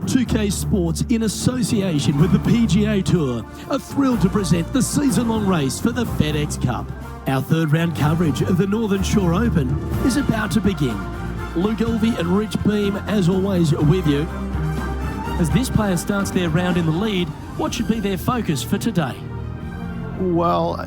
2K Sports, in association with the PGA Tour, are thrilled to present the season-long race for the FedEx Cup. Our third round coverage of the Northern Shore Open is about to begin. Luke Elvey and Rich Beam, as always, with you. As this player starts their round in the lead, what should be their focus for today? Well,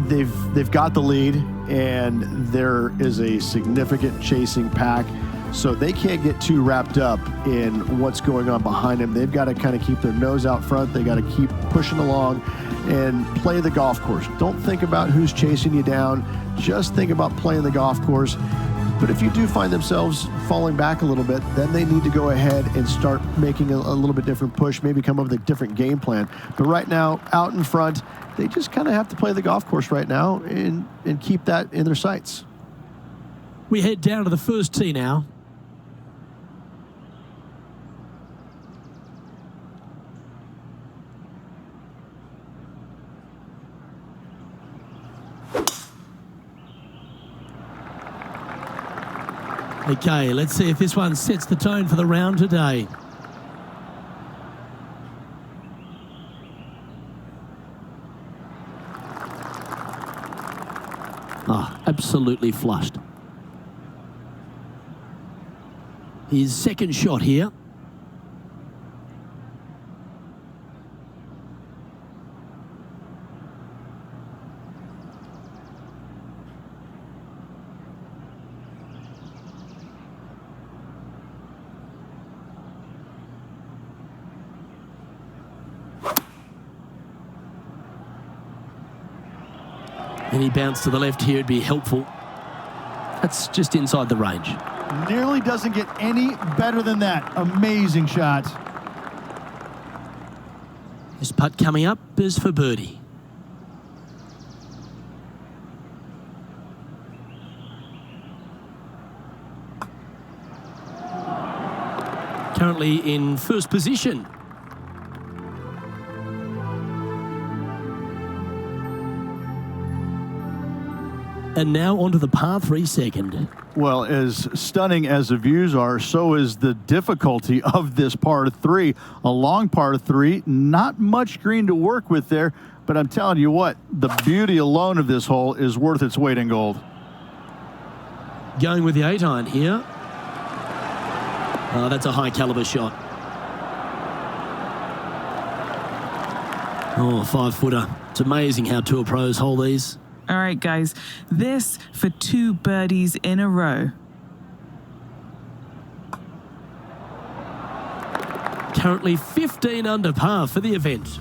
they've got the lead, and there is a significant chasing pack, so they can't get too wrapped up in what's going on behind them. They've got to kind of keep their nose out front. They got to keep pushing along and play the golf course. Don't think about who's chasing you down. Just think about playing the golf course. But if you do find themselves falling back a little bit, then they need to go ahead and start making a little bit different push, maybe come up with a different game plan. But right now, out in front, they just kind of have to play the golf course right now and keep that in their sights. We head down to the first tee now. Okay, let's see if this one sets the tone for the round today. Oh, absolutely flushed. His second shot here. Any bounce to the left here would be helpful. That's just inside the range. Nearly doesn't get any better than that. Amazing shot. This putt coming up is for birdie. Currently in first position. And now onto the par 3 second. Well, as stunning as the views are, so is the difficulty of this par 3. A long par 3, not much green to work with there, but I'm telling you what, the beauty alone of this hole is worth its weight in gold. Going with the 8-iron here. Oh, that's a high caliber shot. Oh, 5-footer. It's amazing how tour pros hold these. All right, guys, this for 2 birdies in a row. Currently 15 under par for the event.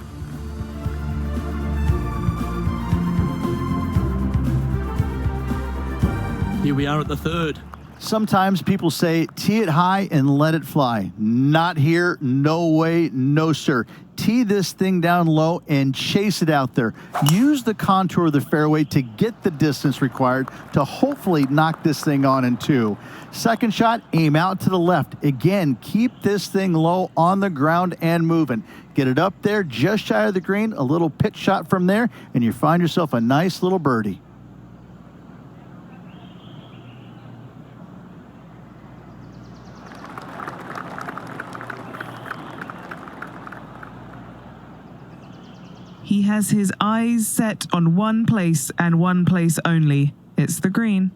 Here we are at the third. Sometimes people say, tee it high and let it fly. Not here, no way, no sir. Tee this thing down low and chase it out there. Use the contour of the fairway to get the distance required to hopefully knock this thing on in 2. Second shot, aim out to the left. Again, keep this thing low on the ground and moving. Get it up there just shy of the green, a little pitch shot from there, and you find yourself a nice little birdie. He has his eyes set on one place and one place only. It's the green.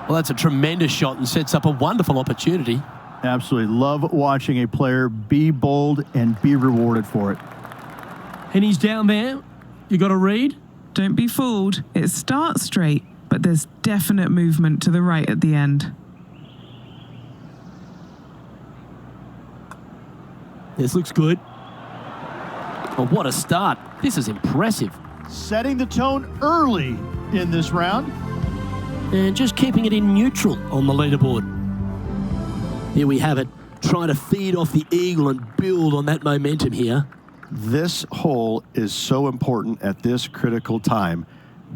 Well, that's a tremendous shot and sets up a wonderful opportunity. Absolutely. Love watching a player be bold and be rewarded for it. And he's down there. You got a read? Don't be fooled. It starts straight, but there's definite movement to the right at the end. This looks good. Oh, what a start. This is impressive. setting the tone early in this round. And just keeping it in neutral on the leaderboard. Here we have it, trying to feed off the eagle and build on that momentum here. This hole is so important at this critical time.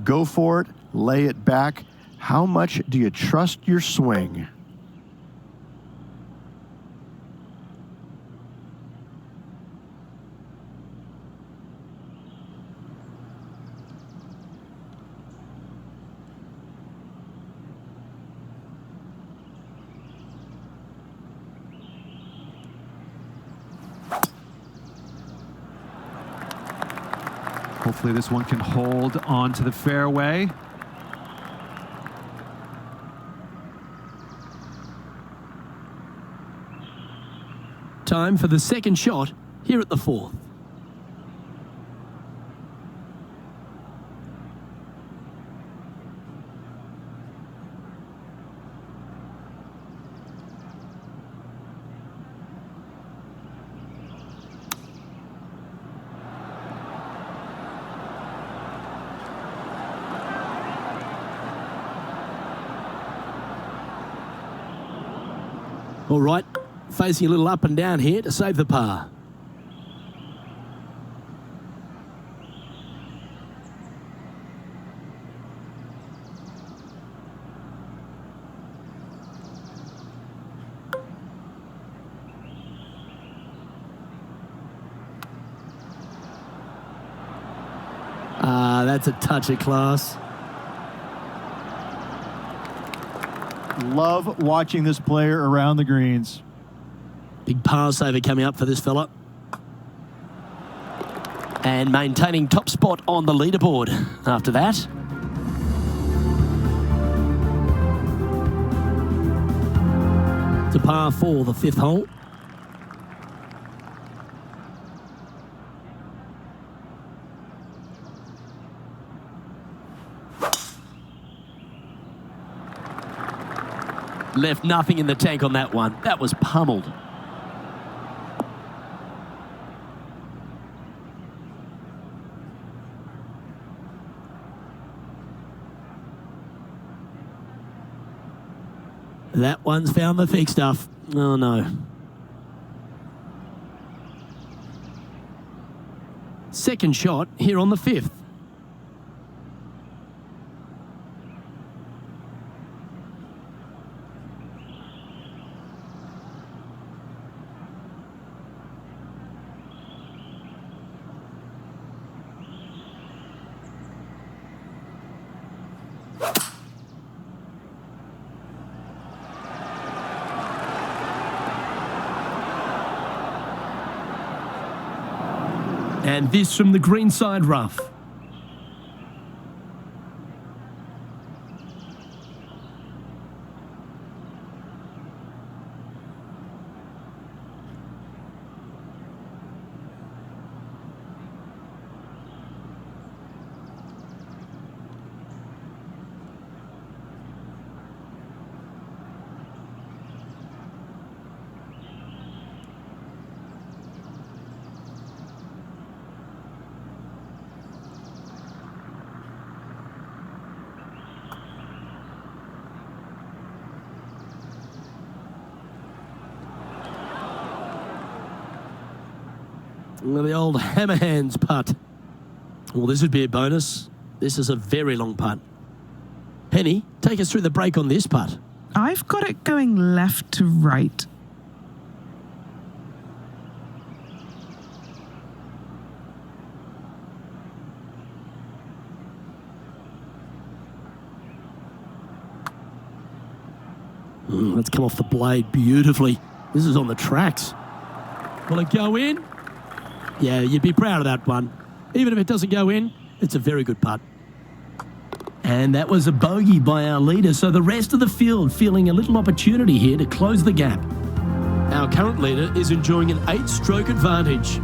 Go for it, lay it back. How much do you trust your swing? Hopefully this one can hold on to the fairway. Time for the second shot here at the fourth. All right, facing a little up and down here to save the par. That's a touch of class. Love watching this player around the greens. Big par saver coming up for this fella. And maintaining top spot on the leaderboard after that. It's a par 4, the fifth hole. Left nothing in the tank on that one. That was pummeled. That one's found the thick stuff. Oh no. Second shot here on the fifth. And this from the greenside rough. The old hammerhands putt. Well, this would be a bonus. This is a very long putt. Penny, take us through the break on this putt. I've got it going left to right. That's come off the blade beautifully. This is on the tracks. Will it go in? Yeah, you'd be proud of that one. Even if it doesn't go in, it's a very good putt. And that was a bogey by our leader, so the rest of the field feeling a little opportunity here to close the gap. Our current leader is enjoying an 8-stroke advantage.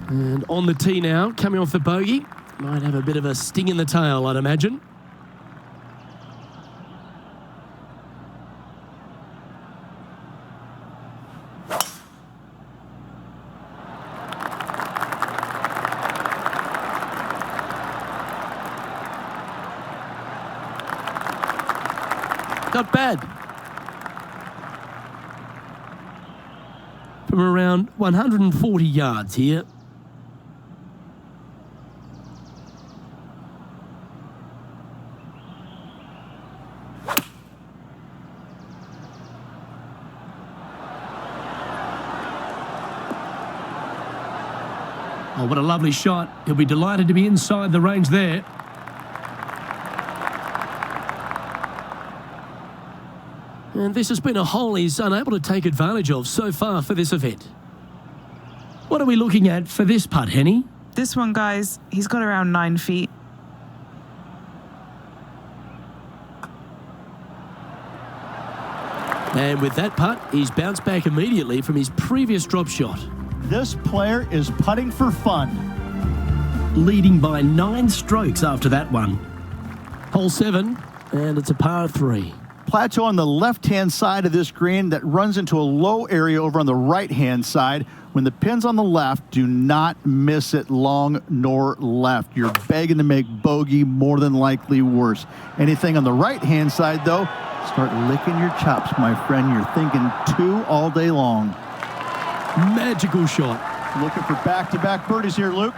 And on the tee now, coming off the bogey. Might have a bit of a sting in the tail, I'd imagine. Not bad. From around 140 yards here. Oh, what a lovely shot. He'll be delighted to be inside the range there. And this has been a hole he's unable to take advantage of so far for this event. What are we looking at for this putt, Henny? This one, guys, he's got around 9 feet. And with that putt, he's bounced back immediately from his previous drop shot. This player is putting for fun. Leading by 9 strokes after that one. Hole 7, and it's a par 3. Plateau on the left-hand side of this green that runs into a low area over on the right-hand side. When the pin's on the left, do not miss it long nor left. You're begging to make bogey, more than likely worse. Anything on the right-hand side, though, start licking your chops, my friend. You're thinking 2 all day long. Magical shot. Looking for back-to-back birdies here, Luke.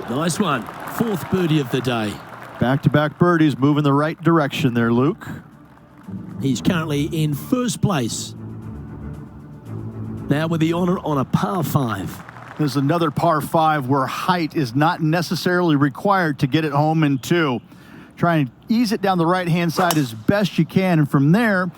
Nice one. 4th birdie of the day. Back-to-back birdies, moving the right direction there, Luke. He's currently in 1st place. Now with the honour on a par 5. This is another par 5 where height is not necessarily required to get it home in 2. Try and ease it down the right-hand side as best you can, and from there,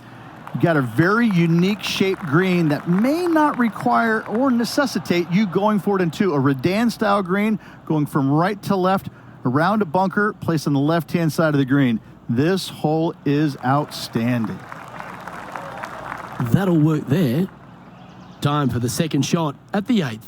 you got a very unique shaped green that may not require or necessitate you going for it in 2. A Redan-style green going from right to left, around a bunker, placed on the left-hand side of the green. This hole is outstanding. That'll work there. Time for the second shot at the 8th.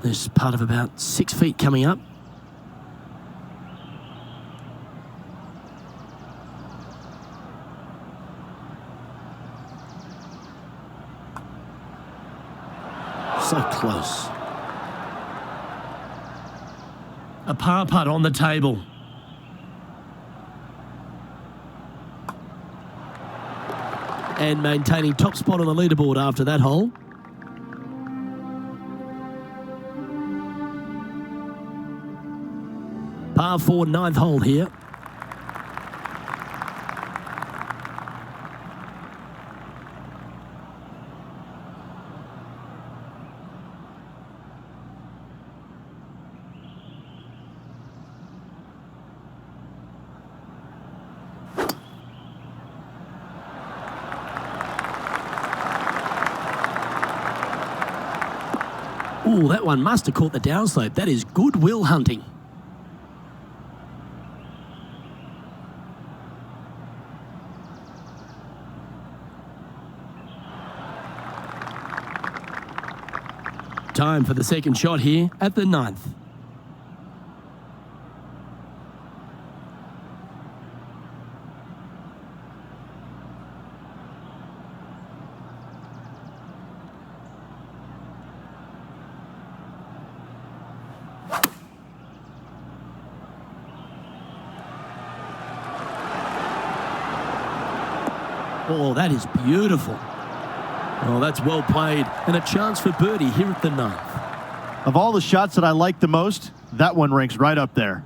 There's part of about 6 feet coming up. So close. A par putt on the table. And maintaining top spot on the leaderboard after that hole. Par 4, 9th hole here. Ooh, that one must have caught the downslope. That is goodwill hunting. Time for the second shot here at the 9th. Oh, that is beautiful. Oh, that's well played, and a chance for birdie here at the 9th. Of all the shots that I like the most, that one ranks right up there.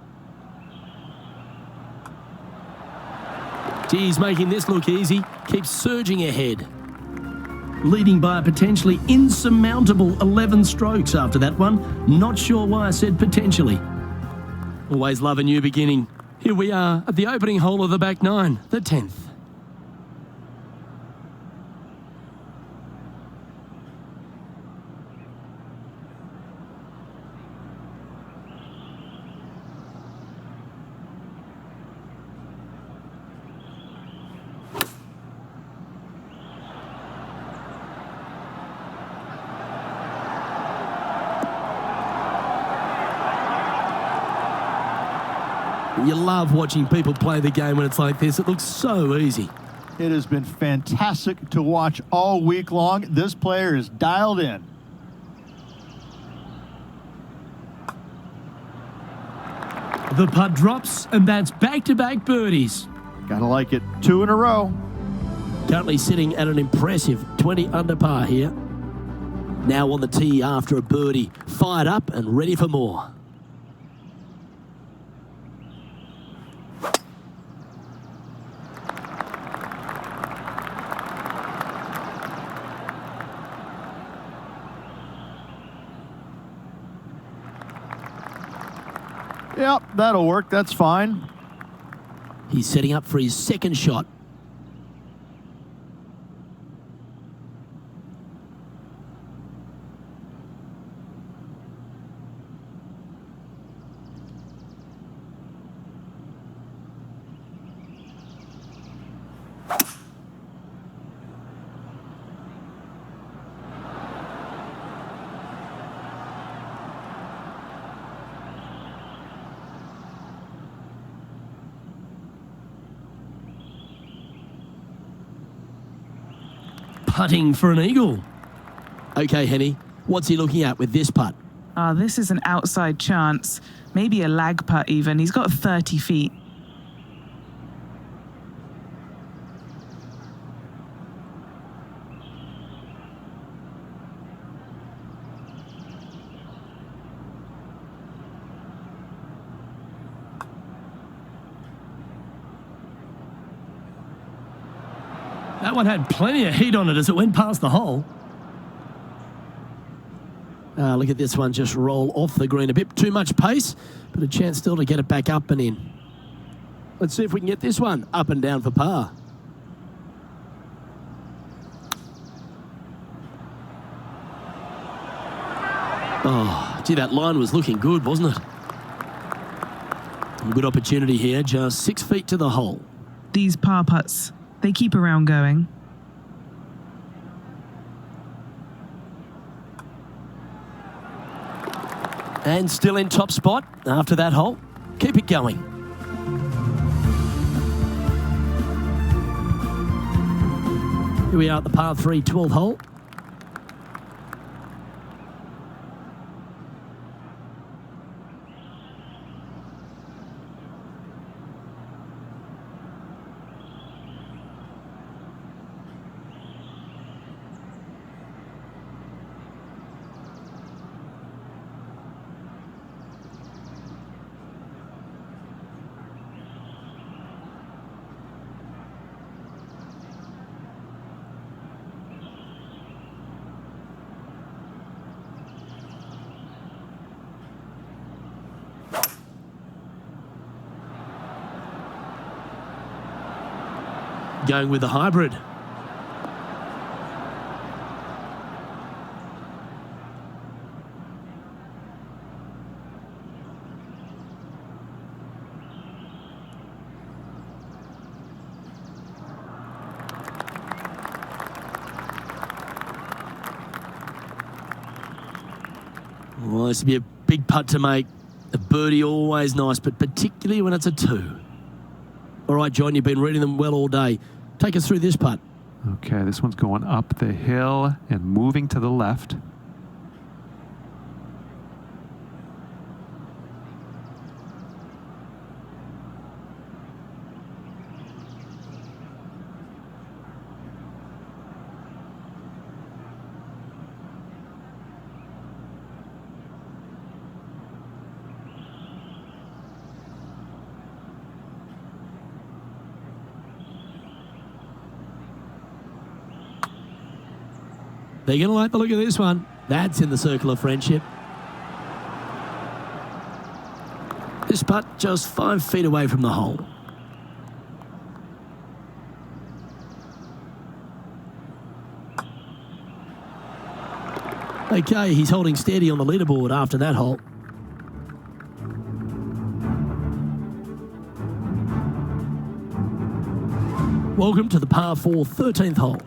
Geez, making this look easy. Keeps surging ahead. leading by a potentially insurmountable 11 strokes after that one. Not sure why I said potentially. Always love a new beginning. Here we are at the opening hole of the back nine, the 10th. You love watching people play the game when it's like this. It looks so easy. It has been fantastic to watch all week long. This player is dialed in. The putt drops, and that's back-to-back birdies. Gotta like it. 2 in a row. Currently sitting at an impressive 20 under par here. Now on the tee after a birdie. Fired up and ready for more. Yep, that'll work. That's fine. He's setting up for his second shot. Putting for an eagle. Okay, Henny, what's he looking at with this putt? This is an outside chance. Maybe a lag putt even. He's got 30 feet. That one had plenty of heat on it as it went past the hole. Look at this one just roll off the green. A bit too much pace, but a chance still to get it back up and in. Let's see if we can get this one up and down for par. Oh, gee, that line was looking good, wasn't it? Good opportunity here, just 6 feet to the hole. These par putts, they keep around going. And still in top spot after that hole. Keep it going. Here we are at the par 3 12th hole. Going with the hybrid. Well, this would be a big putt to make. A birdie always nice, but particularly when it's a 2. All right, John, you've been reading them well all day. Take us through this putt. Okay, this one's going up the hill and moving to the left. They're going to like the look of this one. That's in the circle of friendship. This putt just 5 feet away from the hole. Okay, he's holding steady on the leaderboard after that hole. Welcome to the par 4 13th hole.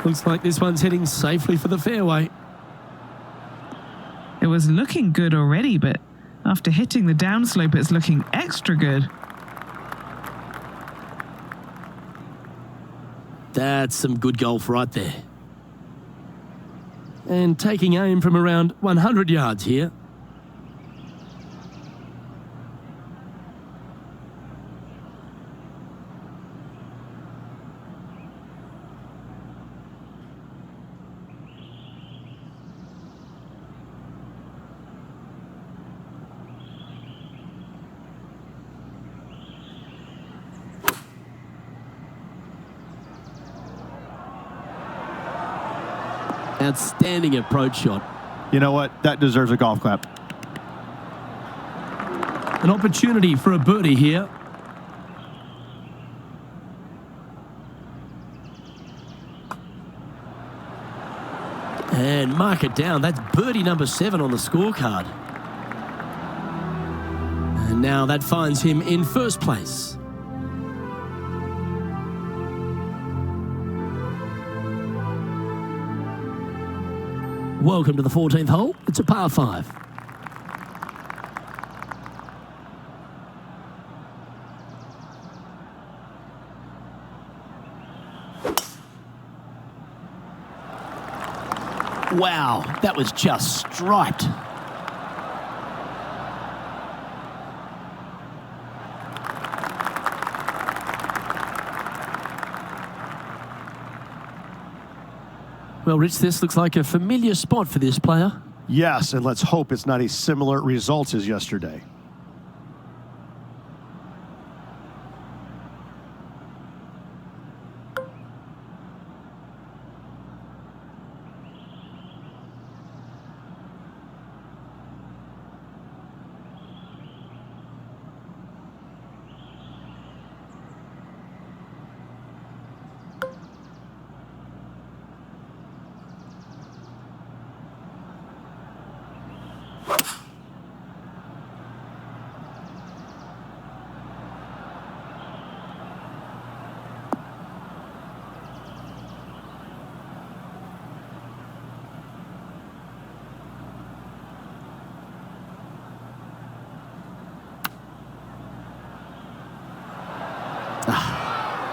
Looks like this one's heading safely for the fairway. It was looking good already, but after hitting the downslope, it's looking extra good. That's some good golf right there. And taking aim from around 100 yards here. Outstanding approach shot. You know what? That deserves a golf clap. An opportunity for a birdie here. And mark it down. That's birdie number 7 on the scorecard. And now that finds him in first place. Welcome to the 14th hole. It's a par 5. Wow, that was just striped. Well, Rich, this looks like a familiar spot for this player. Yes, and let's hope it's not a similar result as yesterday.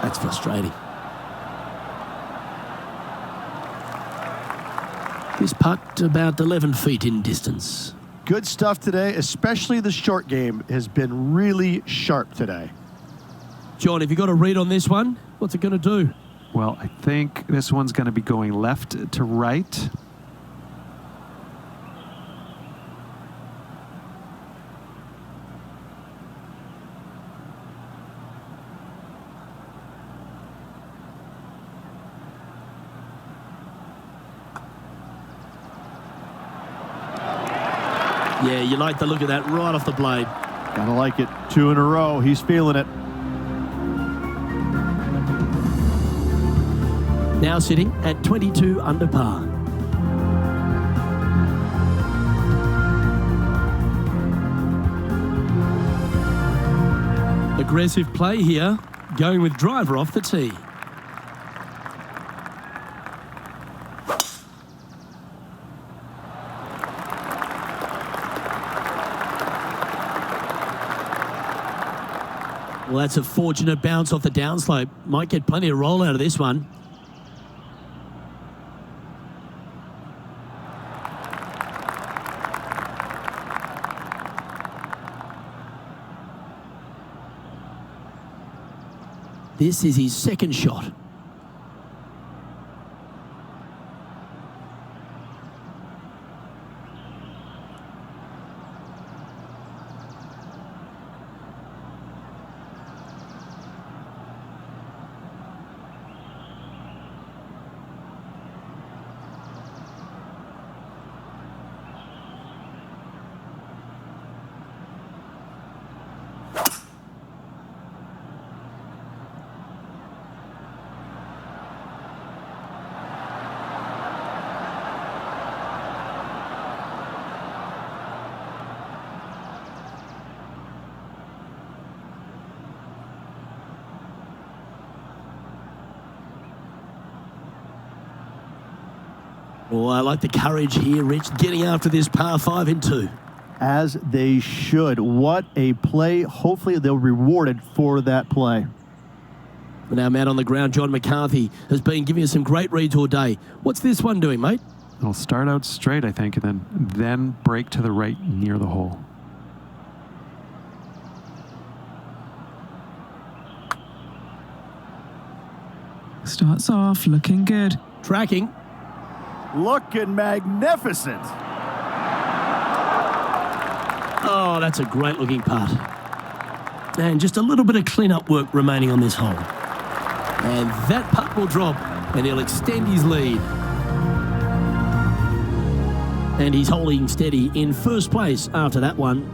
That's frustrating. This putt about 11 feet in distance. Good stuff today, especially the short game has been really sharp today. John, have you got a read on this one? What's it going to do? Well, I think this one's going to be going left to right. Yeah, you like the look of that right off the blade. Gotta like it. 2 in a row. He's feeling it. Now sitting at 22 under par. Aggressive play here, going with driver off the tee. Well, that's a fortunate bounce off the downslope. Might get plenty of roll out of this one. This is his second shot. Oh, I like the courage here, Rich, getting after this par 5 in 2. As they should. What a play. Hopefully they'll be rewarded for that play. And our man on the ground, John McCarthy, has been giving us some great reads all day. What's this one doing, mate? It'll start out straight, I think, and then break to the right near the hole. Starts off looking good. Tracking. Looking magnificent. Oh, that's a great looking putt. And just a little bit of clean-up work remaining on this hole. And that putt will drop, and he'll extend his lead. And he's holding steady in first place after that one.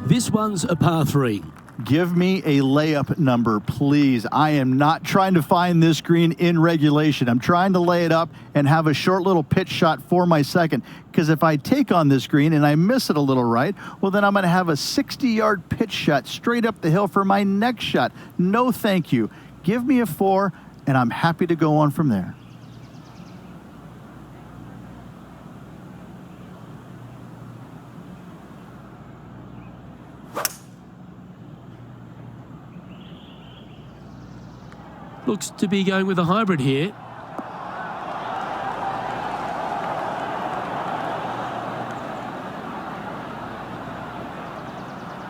This one's a par 3. Give me a layup number, please. I am not trying to find this green in regulation. I'm trying to lay it up and have a short little pitch shot for my second. Because if I take on this green and I miss it a little right, well, then I'm going to have a 60-yard pitch shot straight up the hill for my next shot. No, thank you. Give me a 4, and I'm happy to go on from there. Looks to be going with a hybrid here.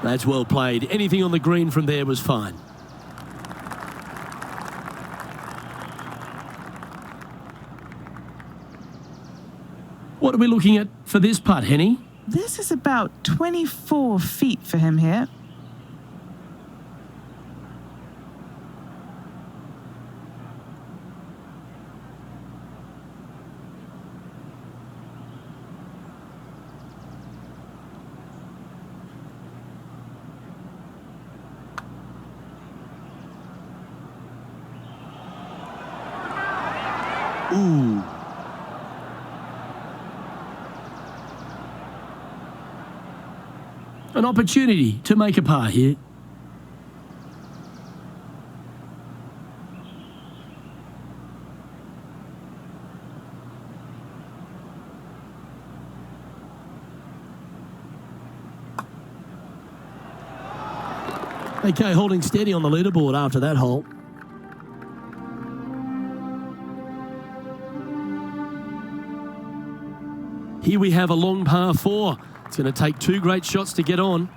That's well played. Anything on the green from there was fine. What are we looking at for this putt, Henny? This is about 24 feet for him here. Ooh. An opportunity to make a par here. Okay, holding steady on the leaderboard after that hole. Here we have a long par 4. It's going to take 2 great shots to get on.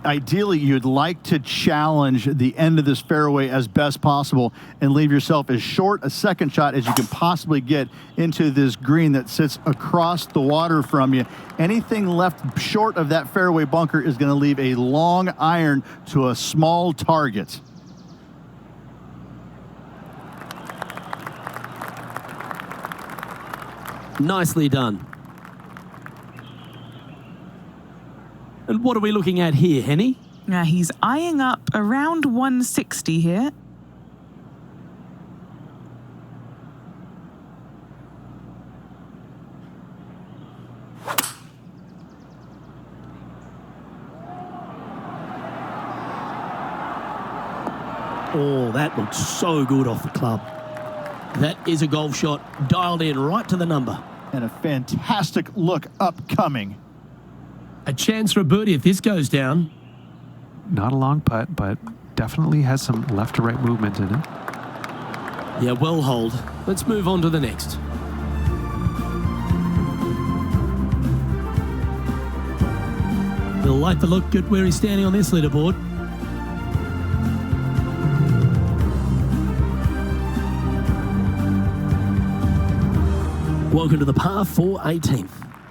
Ideally, you'd like to challenge the end of this fairway as best possible and leave yourself as short a second shot as you can possibly get into this green that sits across the water from you. Anything left short of that fairway bunker is going to leave a long iron to a small target. Nicely done. And what are we looking at here, Henny? Now he's eyeing up around 160 here. Oh, that looks so good off the club. That is a golf shot dialed in right to the number. And a fantastic look upcoming. A chance for a birdie if this goes down. Not a long putt, but definitely has some left to right movement in it. Yeah, well hold. Let's move on to the next. He'll like the look at where he's standing on this leaderboard. Welcome to the par 4 18th.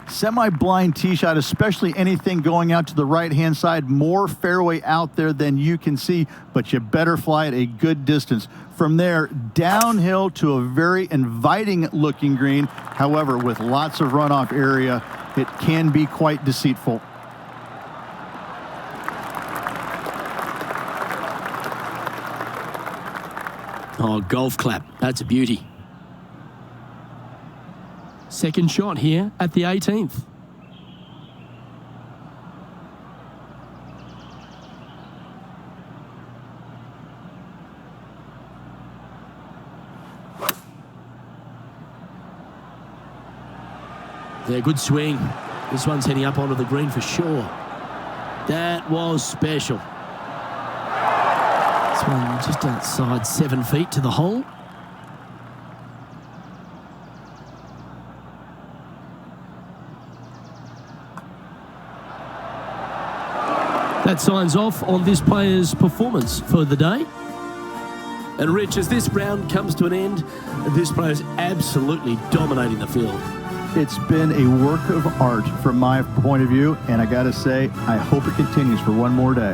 Semi-blind tee shot, especially anything going out to the right-hand side. More fairway out there than you can see, but you better fly it a good distance. From there, downhill to a very inviting-looking green. However, with lots of runoff area, it can be quite deceitful. Oh, golf clap. That's a beauty. Second shot here at the 18th. Yeah, good swing. This one's heading up onto the green for sure. That was special. This one just outside 7 feet to the hole. That signs off on this player's performance for the day. And Rich, as this round comes to an end, this player's absolutely dominating the field. It's been a work of art from my point of view, and I got to say, I hope it continues for one more day.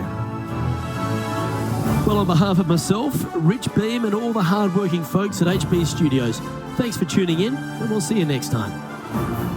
Well, on behalf of myself, Rich Beam, and all the hard-working folks at HB Studios, thanks for tuning in, and we'll see you next time.